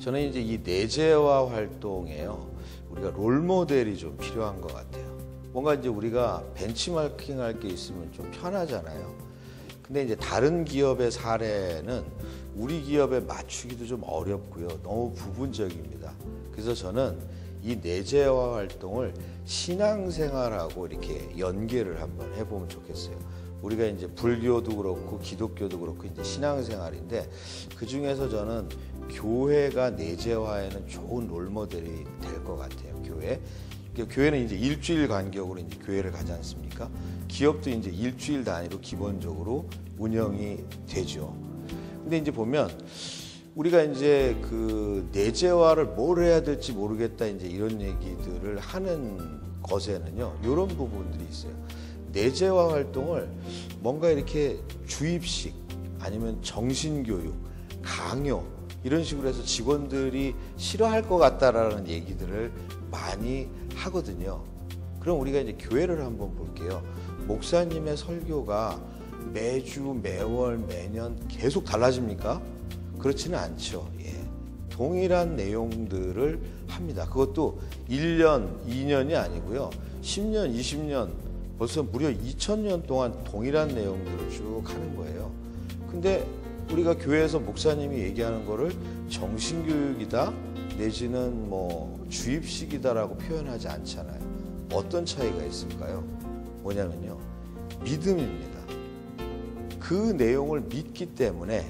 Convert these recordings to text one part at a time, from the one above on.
저는 이제 이 내재화 활동에요, 우리가 롤 모델이 좀 필요한 것 같아요. 뭔가 이제 우리가 벤치마킹 할 게 있으면 좀 편하잖아요. 근데 이제 다른 기업의 사례는 우리 기업에 맞추기도 좀 어렵고요. 너무 부분적입니다. 그래서 저는 이 내재화 활동을 신앙생활하고 이렇게 연계를 한번 해보면 좋겠어요. 우리가 이제 불교도 그렇고 기독교도 그렇고 이제 신앙생활인데, 그 중에서 저는 교회가 내재화에는 좋은 롤모델이 될 것 같아요. 교회는 이제 일주일 간격으로 이제 교회를 가지 않습니까? 기업도 이제 일주일 단위로 기본적으로 운영이 되죠. 근데 이제 보면 우리가 이제 그 내재화를 뭘 해야 될지 모르겠다 이제 이런 얘기들을 하는 것에는요, 이런 부분들이 있어요. 내재화 활동을 뭔가 이렇게 주입식 아니면 정신교육, 강요 이런 식으로 해서 직원들이 싫어할 것 같다라는 얘기들을 많이 하거든요. 그럼 우리가 이제 교회를 한번 볼게요. 목사님의 설교가 매주, 매월, 매년 계속 달라집니까? 그렇지는 않죠. 예. 동일한 내용들을 합니다. 그것도 1년, 2년이 아니고요. 10년, 20년, 벌써 무려 2000년 동안 동일한 내용들을 쭉 하는 거예요. 근데 우리가 교회에서 목사님이 얘기하는 거를 정신교육이다 내지는 뭐 주입식이다라고 표현하지 않잖아요. 어떤 차이가 있을까요? 뭐냐면요, 믿음입니다. 그 내용을 믿기 때문에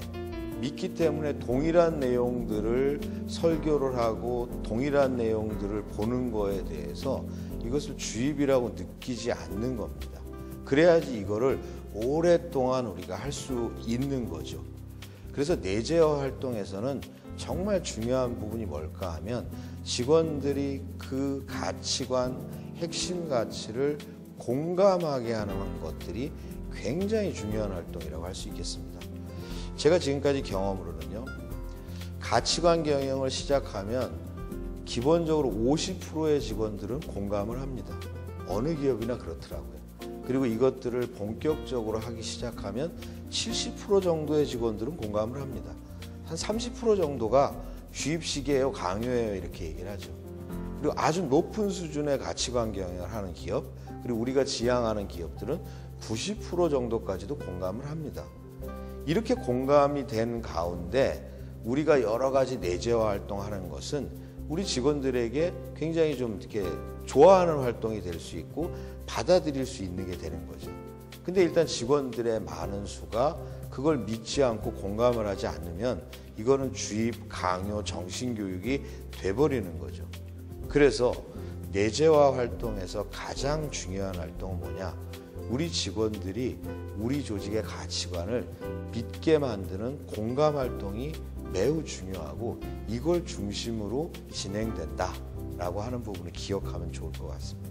동일한 내용들을 설교를 하고 동일한 내용들을 보는 거에 대해서 이것을 주입이라고 느끼지 않는 겁니다. 그래야지 이거를 오랫동안 우리가 할 수 있는 거죠. 그래서 내재화 활동에서는 정말 중요한 부분이 뭘까 하면 직원들이 그 가치관, 핵심 가치를 공감하게 하는 것들이 굉장히 중요한 활동이라고 할 수 있겠습니다. 제가 지금까지 경험으로는요, 가치관 경영을 시작하면 기본적으로 50%의 직원들은 공감을 합니다. 어느 기업이나 그렇더라고요. 그리고 이것들을 본격적으로 하기 시작하면 70% 정도의 직원들은 공감을 합니다. 한 30% 정도가 주입식이에요, 강요예요 이렇게 얘기를 하죠. 그리고 아주 높은 수준의 가치관 경영을 하는 기업, 그리고 우리가 지향하는 기업들은 90% 정도까지도 공감을 합니다. 이렇게 공감이 된 가운데 우리가 여러 가지 내재화 활동하는 것은 우리 직원들에게 굉장히 좀 이렇게 좋아하는 활동이 될 수 있고 받아들일 수 있는 게 되는 거죠. 근데 일단 직원들의 많은 수가 그걸 믿지 않고 공감을 하지 않으면 이거는 주입, 강요, 정신교육이 돼버리는 거죠. 그래서 내재화 활동에서 가장 중요한 활동은 뭐냐? 우리 직원들이 우리 조직의 가치관을 믿게 만드는 공감 활동이 매우 중요하고 이걸 중심으로 진행된다라고 하는 부분을 기억하면 좋을 것 같습니다.